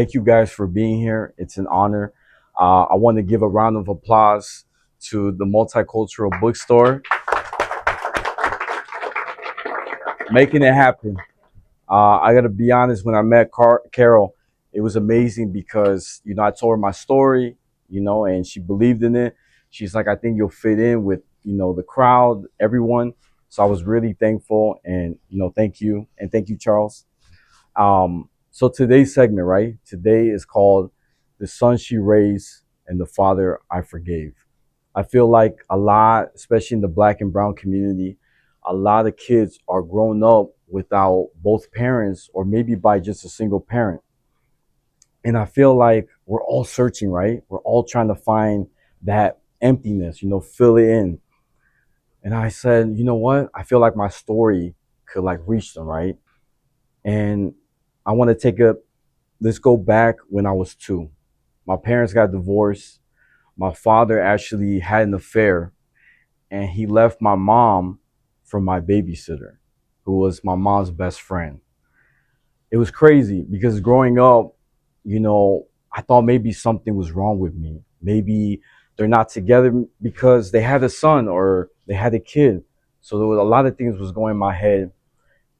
Thank you guys for being here. It's an honor. I want to give a round of applause to the Multicultural bookstore, making it happen. I got to be honest, when I met Carol, it was amazing because, I told her my story, and she believed in it. She's like, I think you'll fit in with, the crowd, everyone. So I was really thankful and, thank you. And thank you, Charles. So today's segment, right? Today is called The Son She Raised and the Father I Forgave. I feel like a lot, especially in the black and brown community, a lot of kids are grown up without both parents or maybe by just a single parent. And I feel like we're all searching, right? We're all trying to find that emptiness, fill it in. And I said, you know what? I feel like my story could like reach them, right? And I want to let's go back when I was 2. My parents got divorced. My father actually had an affair and he left my mom for my babysitter, who was my mom's best friend. It was crazy because growing up, I thought maybe something was wrong with me. Maybe they're not together because they had a son or they had a kid. So there was a lot of things was going in my head.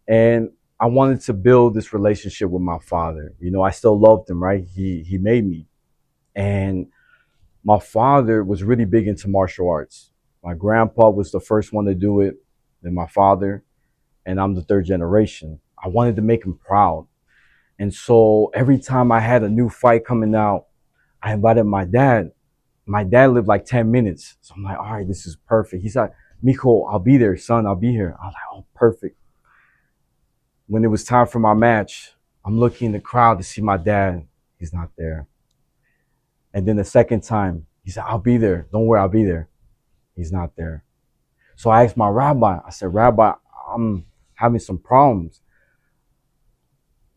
And I wanted to build this relationship with my father. I still loved him, right? He made me. And my father was really big into martial arts. My grandpa was the first one to do it, then my father, and I'm the third generation. I wanted to make him proud. And so every time I had a new fight coming out, I invited my dad. My dad lived like 10 minutes. So I'm like, all right, this is perfect. He's like, Miko, I'll be there, son, I'll be here. I was like, oh, perfect. When it was time for my match, I'm looking in the crowd to see my dad. He's not there. And then the second time, he said, I'll be there. Don't worry, I'll be there. He's not there. So I asked my rabbi, I said, Rabbi, I'm having some problems.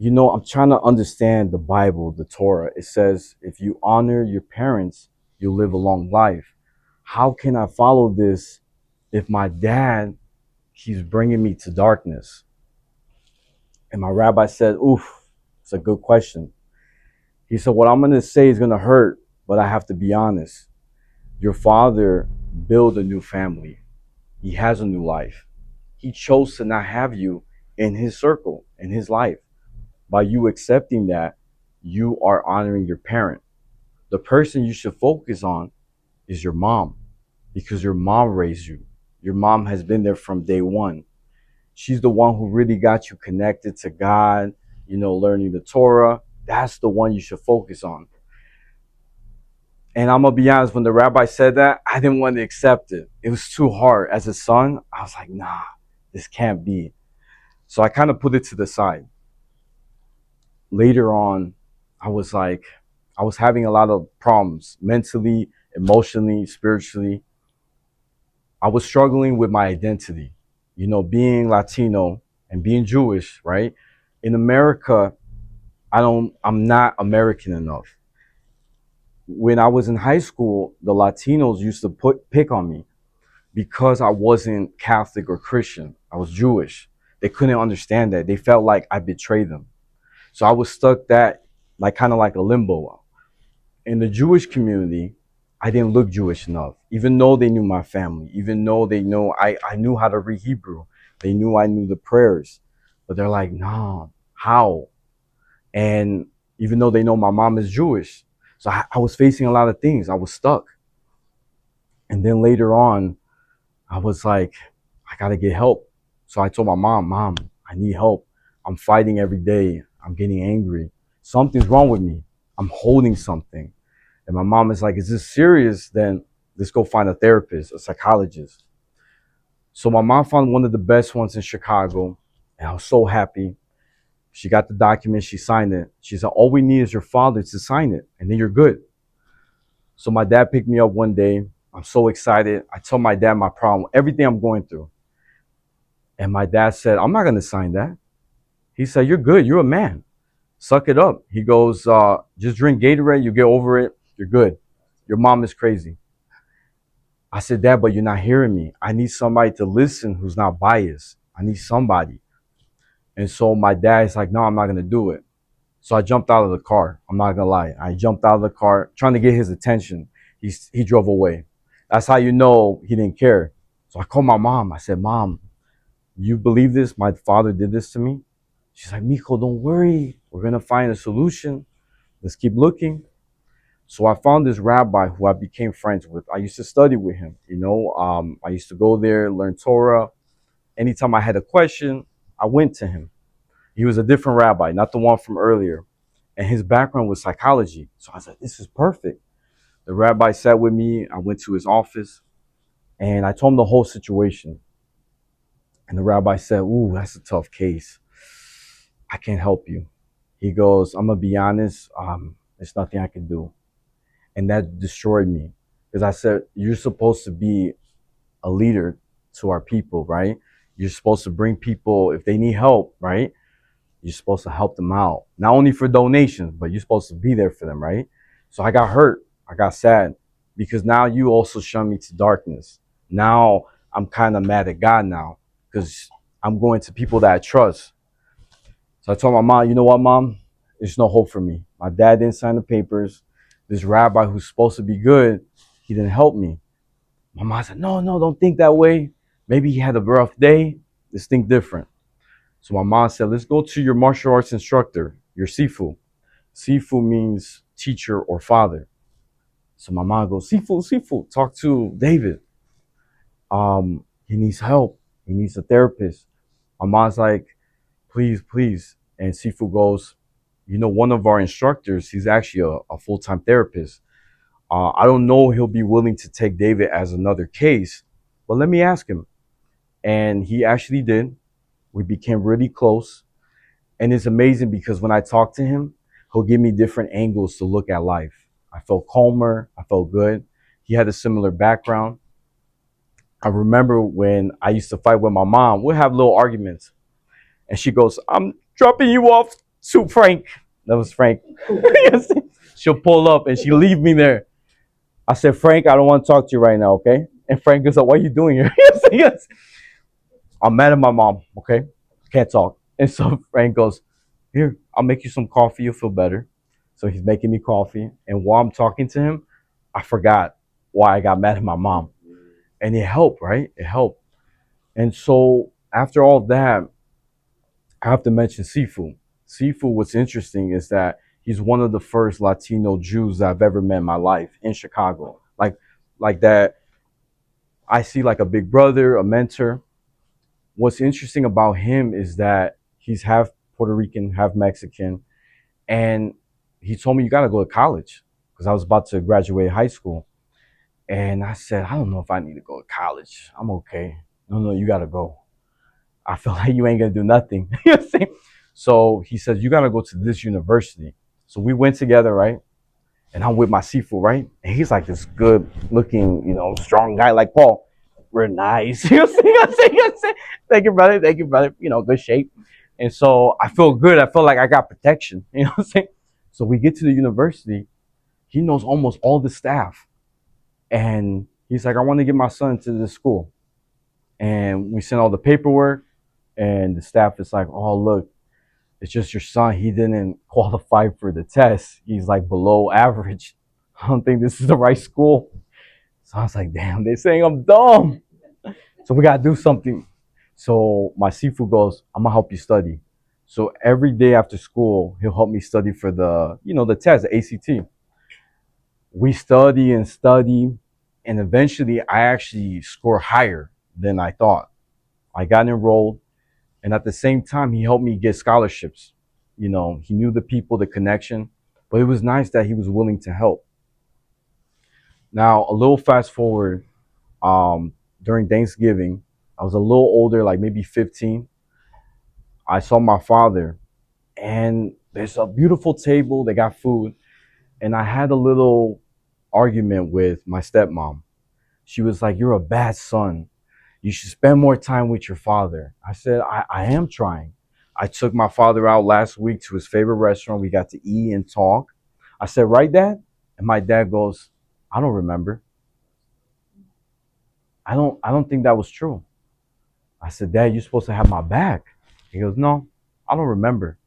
I'm trying to understand the Bible, the Torah. It says, if you honor your parents, you'll live a long life. How can I follow this if my dad, he's bringing me to darkness? And my rabbi said, oof, it's a good question. He said, what I'm going to say is going to hurt, but I have to be honest. Your father built a new family. He has a new life. He chose to not have you in his circle, in his life. By you accepting that, you are honoring your parent. The person you should focus on is your mom, because your mom raised you. Your mom has been there from day one. She's the one who really got you connected to God, learning the Torah. That's the one you should focus on. And I'm going to be honest, when the rabbi said that, I didn't want to accept it. It was too hard. As a son, I was like, nah, this can't be. So I kind of put it to the side. Later on, I was having a lot of problems mentally, emotionally, spiritually. I was struggling with my identity, being Latino and being Jewish, right? In America, I'm not American enough. When I was in high school, the Latinos used to pick on me because I wasn't Catholic or Christian. I was Jewish. They couldn't understand that. They felt like I betrayed them. So I was stuck kind of like a limbo. In the Jewish community, I didn't look Jewish enough, even though they knew my family, even though they know I knew how to read Hebrew. They knew I knew the prayers, but they're like, no, how? And even though they know my mom is Jewish, so I was facing a lot of things. I was stuck. And then later on, I was like, I got to get help. So I told my Mom, I need help. I'm fighting every day. I'm getting angry. Something's wrong with me. I'm holding something. And my mom is like, is this serious? Then let's go find a therapist, a psychologist. So my mom found one of the best ones in Chicago. And I was so happy. She got the document. She signed it. She said, all we need is your father to sign it. And then you're good. So my dad picked me up one day. I'm so excited. I told my dad my problem, everything I'm going through. And my dad said, I'm not going to sign that. He said, you're good. You're a man. Suck it up. He goes, just drink Gatorade. You get over it. You're good. Your mom is crazy. I said, Dad, but you're not hearing me. I need somebody to listen who's not biased. I need somebody. And so my dad's like, no, I'm not going to do it. So I jumped out of the car. I'm not gonna lie. I jumped out of the car trying to get his attention. He drove away. That's how you know he didn't care. So I called my mom. I said, Mom, you believe this? My father did this to me. She's like, Miko, don't worry. We're gonna find a solution. Let's keep looking. So I found this rabbi who I became friends with. I used to study with him. I used to go there, learn Torah. Anytime I had a question, I went to him. He was a different rabbi, not the one from earlier. And his background was psychology. So I was like, this is perfect. The rabbi sat with me. I went to his office and I told him the whole situation. And the rabbi said, ooh, that's a tough case. I can't help you. He goes, I'm going to be honest. There's nothing I can do. And that destroyed me. Because I said, you're supposed to be a leader to our people, right? You're supposed to bring people, if they need help, right? You're supposed to help them out. Not only for donations, but you're supposed to be there for them, right? So I got hurt. I got sad because now you also shun me to darkness. Now I'm kind of mad at God now because I'm going to people that I trust. So I told my mom, you know what, Mom? There's no hope for me. My dad didn't sign the papers. This rabbi who's supposed to be good, he didn't help me. My mom said, no, no, don't think that way. Maybe he had a rough day. Let's think different. So my mom said, let's go to your martial arts instructor, your Sifu. Sifu means teacher or father. So my mom goes, Sifu, talk to David. He needs help. He needs a therapist. My mom's like, please, please. And Sifu goes, one of our instructors, he's actually a full-time therapist. I don't know he'll be willing to take David as another case, but let me ask him. And he actually did. We became really close. And it's amazing because when I talk to him, he'll give me different angles to look at life. I felt calmer. I felt good. He had a similar background. I remember when I used to fight with my mom, we'd have little arguments. And she goes, I'm dropping you off to Frank. That was Frank. She'll pull up and she'll leave me there. I said, Frank, I don't want to talk to you right now, okay? And Frank goes, what are you doing here? Yes. I'm mad at my mom, okay? Can't talk. And so Frank goes, here, I'll make you some coffee. You'll feel better. So he's making me coffee. And while I'm talking to him, I forgot why I got mad at my mom. And it helped, right? It helped. And so after all that, I have to mention Sifu. Sifu, what's interesting is that he's one of the first Latino Jews I've ever met in my life in Chicago. Like that, I see like a big brother, a mentor. What's interesting about him is that he's half Puerto Rican, half Mexican. And he told me, you got to go to college because I was about to graduate high school. And I said, I don't know if I need to go to college. I'm okay. No, you got to go. I feel like you ain't going to do nothing. You know what I'm saying? So he says, you got to go to this university. So we went together, right? And I'm with my Sifu, right? And he's like this good looking, strong guy like Paul. We're nice. You know what I'm saying? You know what I'm saying? Thank you, brother. Thank you, brother. Good shape. And so I feel good. I feel like I got protection. You know what I'm saying? So we get to the university. He knows almost all the staff. And he's like, I want to get my son to this school. And we sent all the paperwork. And the staff is like, oh, look, it's just your son. He didn't qualify for the test. He's like below average. I don't think this is the right school. So I was like, damn, they're saying I'm dumb. So we got to do something. So my Sifu goes, I'm going to help you study. So every day after school, he'll help me study for the test, the ACT. We study and study. And eventually I actually score higher than I thought. I got enrolled. And at the same time, he helped me get scholarships. He knew the people, the connection. But it was nice that he was willing to help. Now, a little fast forward, during Thanksgiving, I was a little older, like maybe 15. I saw my father, and there's a beautiful table. They got food. And I had a little argument with my stepmom. She was like, you're a bad son. You should spend more time with your father. I said, I am trying. I took my father out last week to his favorite restaurant. We got to eat and talk. I said, right, Dad? And my dad goes, I don't remember. I don't think that was true. I said, Dad, you're supposed to have my back. He goes, no, I don't remember.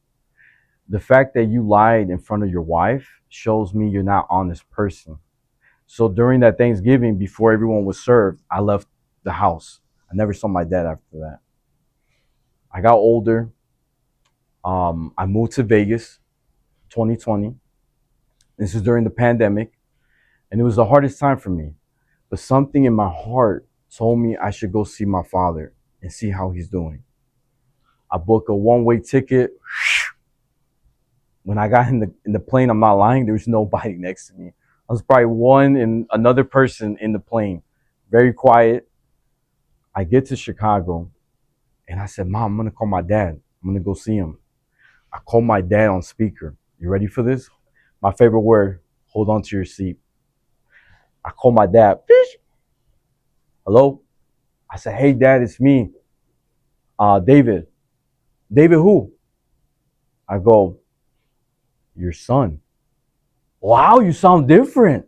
The fact that you lied in front of your wife shows me you're not an honest person. So during that Thanksgiving, before everyone was served, I left the house. I never saw my dad after that. I got older. I moved to Vegas, 2020. This is during the pandemic, and it was the hardest time for me. But something in my heart told me I should go see my father and see how he's doing. I booked a one-way ticket. When I got in the plane, I'm not lying, there was nobody next to me. I was probably one and another person in the plane. Very quiet. I get to Chicago and I said, Mom, I'm gonna call my dad. I'm gonna go see him. I called my dad on speaker. You ready for this? My favorite word, hold on to your seat. I called my dad. Hello? I said, hey dad, it's me. David. David who? I go, your son. Wow, you sound different.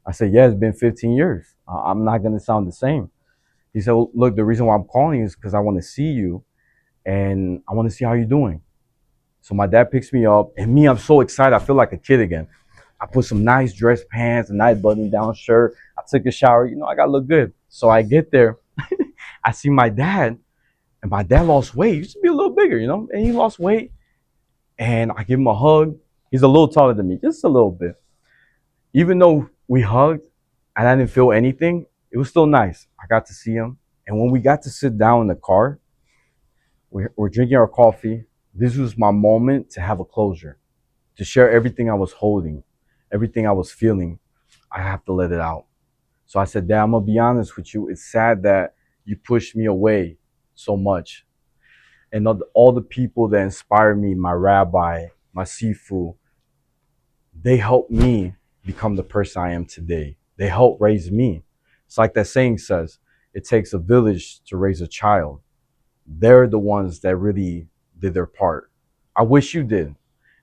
I said, yeah, it's been 15 years. I'm not going to sound the same. He said, well, look, the reason why I'm calling is because I want to see you and I want to see how you're doing. So my dad picks me up and me, I'm so excited. I feel like a kid again. I put some nice dress pants, a nice button down shirt. I took a shower. I got to look good. So I get there. I see my dad and my dad lost weight. He used to be a little bigger, and he lost weight. And I give him a hug. He's a little taller than me, just a little bit. Even though we hugged and I didn't feel anything, it was still nice. I got to see him. And when we got to sit down in the car, we're drinking our coffee. This was my moment to have a closure, to share everything I was holding, everything I was feeling. I have to let it out. So I said, Dad, I'm going to be honest with you. It's sad that you pushed me away so much. And all the people that inspired me, my rabbi, my sifu, they helped me become the person I am today. They helped raise me. It's like that saying says, it takes a village to raise a child. They're the ones that really did their part. I wish you did.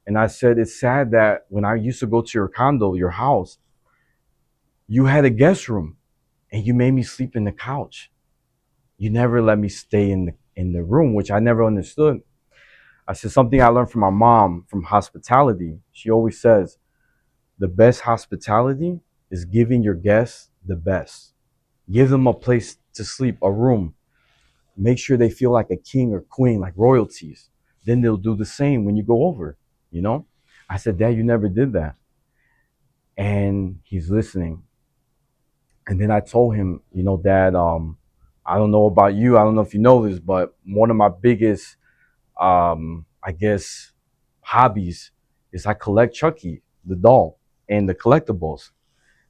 And I said, it's sad that when I used to go to your condo, your house, you had a guest room and you made me sleep in the couch. You never let me stay in the room, which I never understood. I said something I learned from my mom from hospitality. She always says, the best hospitality is giving your guests the best. Give them a place to sleep, a room. Make sure they feel like a king or queen, like royalties. Then they'll do the same when you go over, you know? I said, Dad, you never did that. And he's listening. And then I told him, Dad, I don't know about you. I don't know if you know this, but one of my biggest, I guess, hobbies is I collect Chucky, the doll, and the collectibles.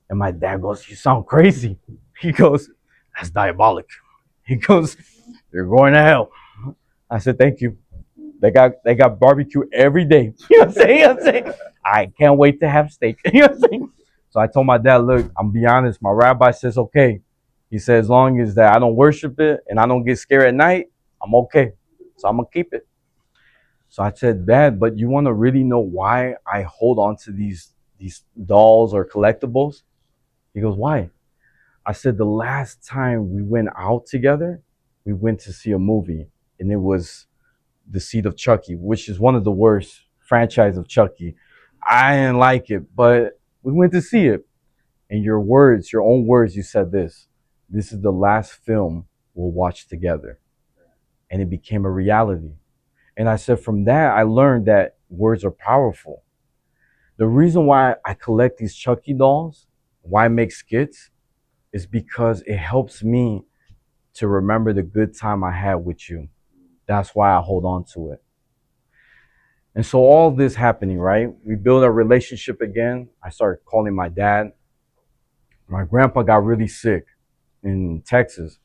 And my dad goes, you sound crazy. He goes, that's diabolic. He goes, you're going to hell. I said, thank you. They got barbecue every day. You know what I'm saying? I can't wait to have steak. You know what I'm saying? So I told my dad, look, I'm be honest, my rabbi says okay. He said, as long as that I don't worship it and I don't get scared at night, I'm okay. So I'm gonna keep it. So I said, Dad, but you want to really know why I hold on to these dolls or collectibles? He goes, why? I said, the last time we went out together, we went to see a movie, and it was The Seed of Chucky, which is one of the worst franchise of Chucky. I didn't like it, but we went to see it. And your words, your own words, you said this. This is the last film we'll watch together. And it became a reality. And I said, from that, I learned that words are powerful. The reason why I collect these Chucky dolls, why I make skits, is because it helps me to remember the good time I had with you. That's why I hold on to it. And so all this happening, right? We build a relationship again. I started calling my dad. My grandpa got really sick in Texas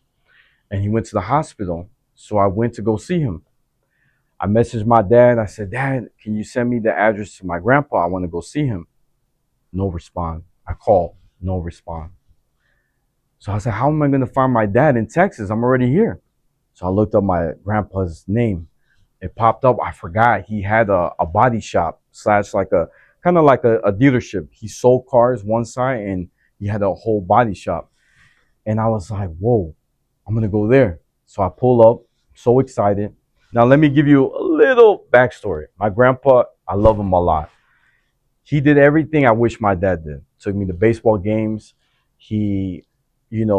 and he went to the hospital. So I went to go see him. I messaged my dad. I said, Dad, can you send me the address to my grandpa? I want to go see him. No response. I called. No response. So I said, how am I going to find my dad in Texas? I'm already here. So I looked up my grandpa's name. It popped up. I forgot he had a body shop slash like a kind of like a dealership. He sold cars one side and he had a whole body shop. And I was like, whoa, I'm going to go there. So I pull up, so excited. Now, let me give you a little backstory. My grandpa, I love him a lot. He did everything I wish my dad did. Took me to baseball games. He,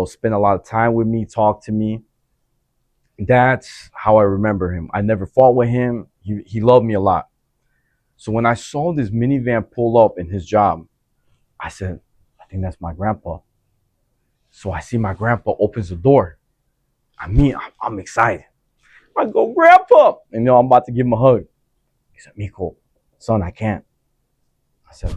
spent a lot of time with me, talked to me. That's how I remember him. I never fought with him. He loved me a lot. So when I saw this minivan pull up in his job, I said, I think that's my grandpa. So I see my grandpa opens the door. I'm excited. I go, Grandpa! And I'm about to give him a hug. He said, Miko, son, I can't. I said,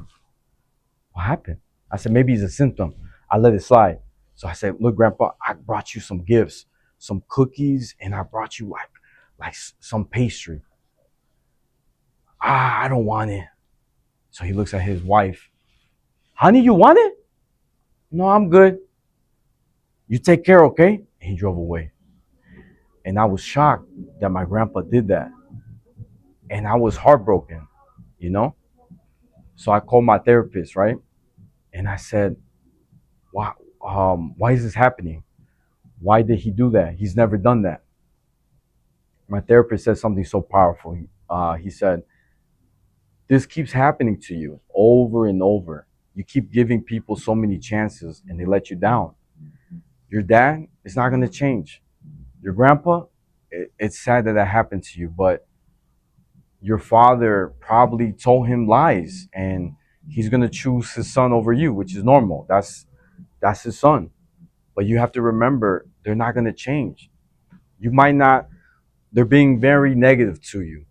what happened? I said, maybe it's a symptom. I let it slide. So I said, look, Grandpa, I brought you some gifts, some cookies, and I brought you like some pastry. I don't want it. So he looks at his wife. Honey, you want it? No, I'm good. You take care, okay? And he drove away. And I was shocked that my grandpa did that. And I was heartbroken, you know? So I called my therapist, right? And I said, why is this happening? Why did he do that? He's never done that. My therapist said something so powerful. He said, this keeps happening to you over and over. You keep giving people so many chances and they let you down. Your dad is not going to change. Your grandpa, it's sad that that happened to you, but your father probably told him lies and he's going to choose his son over you, which is normal. That's his son. But you have to remember, they're not going to change. You might not, they're being very negative to you.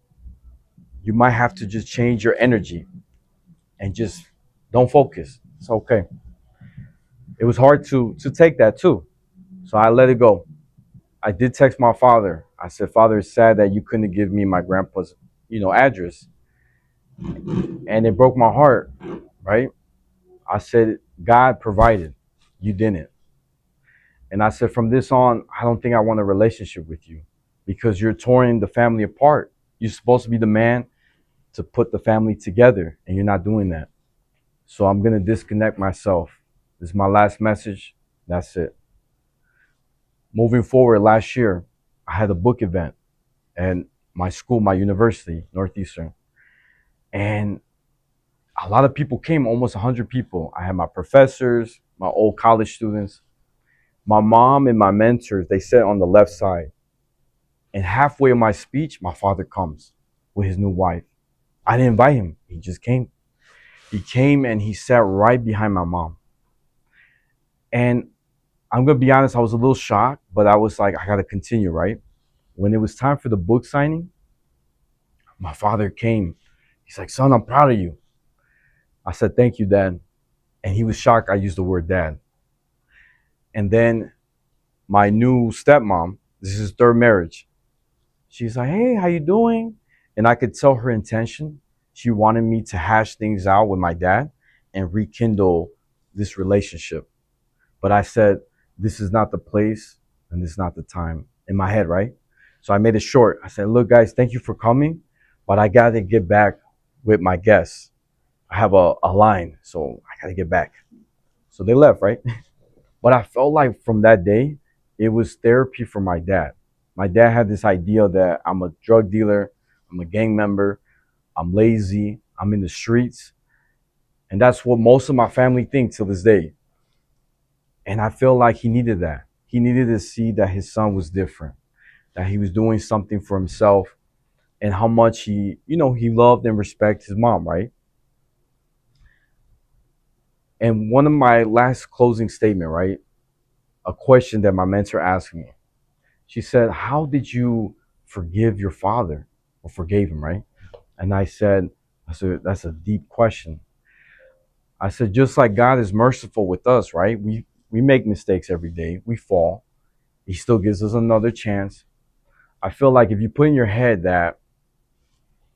You might have to just change your energy and just don't focus. It's okay. It was hard to take that too. So I let it go. I did text my father. I said, Father, it's sad that you couldn't give me my grandpa's, address. And it broke my heart, right? I said, God provided. You didn't. And I said, from this on, I don't think I want a relationship with you because you're tearing the family apart. You're supposed to be the man to put the family together, and you're not doing that. So I'm going to disconnect myself. This is my last message. That's it. Moving forward, last year, I had a book event at my school, my university, Northeastern. And a lot of people came, almost 100 people. I had my professors, my old college students. My mom and my mentors, they sat on the left side. And halfway in my speech, my father comes with his new wife. I didn't invite him. He just came. He came and he sat right behind my mom. And I'm going to be honest, I was a little shocked, but I was like, I got to continue, right? When it was time for the book signing, my father came. He's like, son, I'm proud of you. I said, thank you, Dad. And he was shocked I used the word dad. And then my new stepmom, this is his third marriage. She's like, hey, how you doing? And I could tell her intention. She wanted me to hash things out with my dad and rekindle this relationship. But I said, this is not the place and this is not the time in my head, right? So I made it short. I said, look, guys, thank you for coming, but I got to get back with my guests. I have a line, so I got to get back. So they left, right? But I felt like from that day, it was therapy for my dad. My dad had this idea that I'm a drug dealer, I'm a gang member, I'm lazy, I'm in the streets. And that's what most of my family think till this day. And I feel like he needed that. He needed to see that his son was different, that he was doing something for himself and how much he loved and respected his mom, right? And one of my last closing statement, right? A question that my mentor asked me. She said, how did you forgive your father or forgave him, right? And I said, that's a deep question. I said, just like God is merciful with us, right? We make mistakes every day. We fall. He still gives us another chance. I feel like if you put in your head that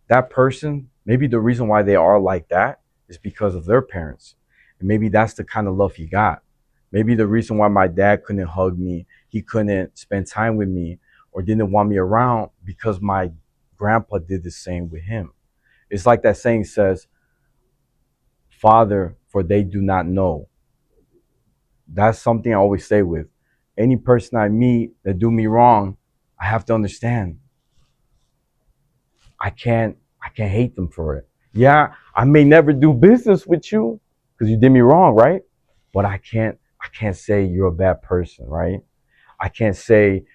that person, maybe the reason why they are like that is because of their parents. And maybe that's the kind of love he got. Maybe the reason why my dad couldn't hug me, he couldn't spend time with me, or didn't want me around because my grandpa did the same with him. It's like that saying says, Father, for they do not know. That's something I always stay with. Any person I meet that do me wrong, I have to understand. I can't hate them for it. Yeah, I may never do business with you because you did me wrong, right? But I can't say you're a bad person, right? I can't say,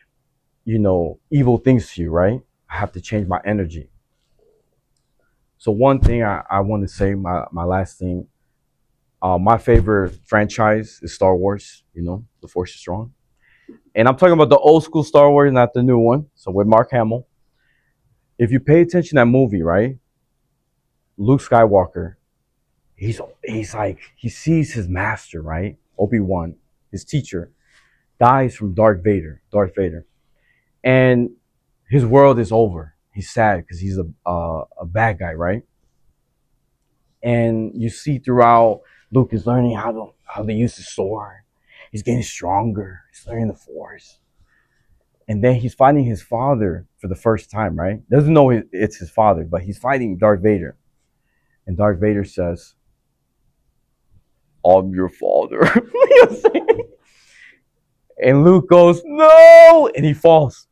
evil things to you, right? I have to change my energy. So one thing I want to say, my last thing, my favorite franchise is Star Wars, The Force is Strong. And I'm talking about the old school Star Wars, not the new one. So with Mark Hamill. If you pay attention to that movie, right? Luke Skywalker, he's like he sees his master, right? Obi-Wan, his teacher, dies from Darth Vader. And his world is over. He's sad because he's a bad guy, right? And you see throughout, Luke is learning how to use the sword. He's getting stronger. He's learning the Force. And then he's fighting his father for the first time, right? Doesn't know it's his father, but he's fighting Darth Vader. And Darth Vader says, "I'm your father." You know what I'm saying? And Luke goes, "No!" And he falls.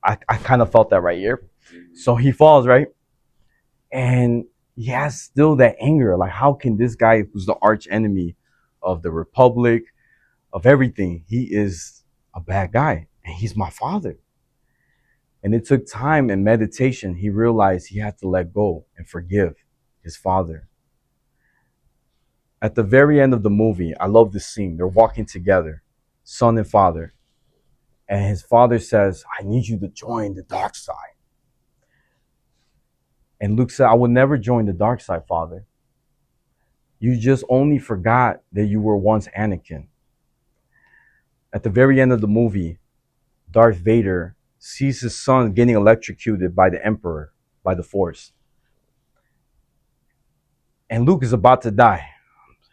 I kind of felt that right here. So he falls, right? And he has still that anger. Like, how can this guy who's the arch enemy of the Republic, of everything, he is a bad guy. And he's my father. And it took time and meditation. He realized he had to let go and forgive his father. At the very end of the movie, I love this scene. They're walking together, son and father. And his father says, "I need you to join the dark side." And Luke said, "I will never join the dark side, father. You just only forgot that you were once Anakin." At the very end of the movie, Darth Vader sees his son getting electrocuted by the Emperor, by the Force. And Luke is about to die.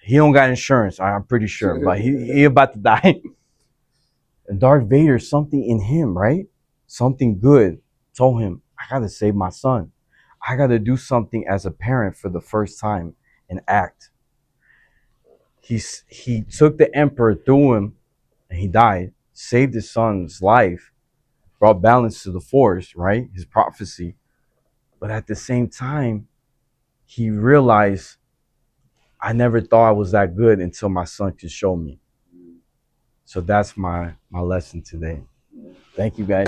He don't got insurance, I'm pretty sure, but he about to die. And Darth Vader, something in him, right? Something good told him, "I gotta save my son. I gotta do something as a parent for the first time and act." He took the Emperor through him and he died, saved his son's life, brought balance to the Force, right? His prophecy. But at the same time, he realized, I never thought I was that good until my son could show me. So that's my lesson today. Thank you guys.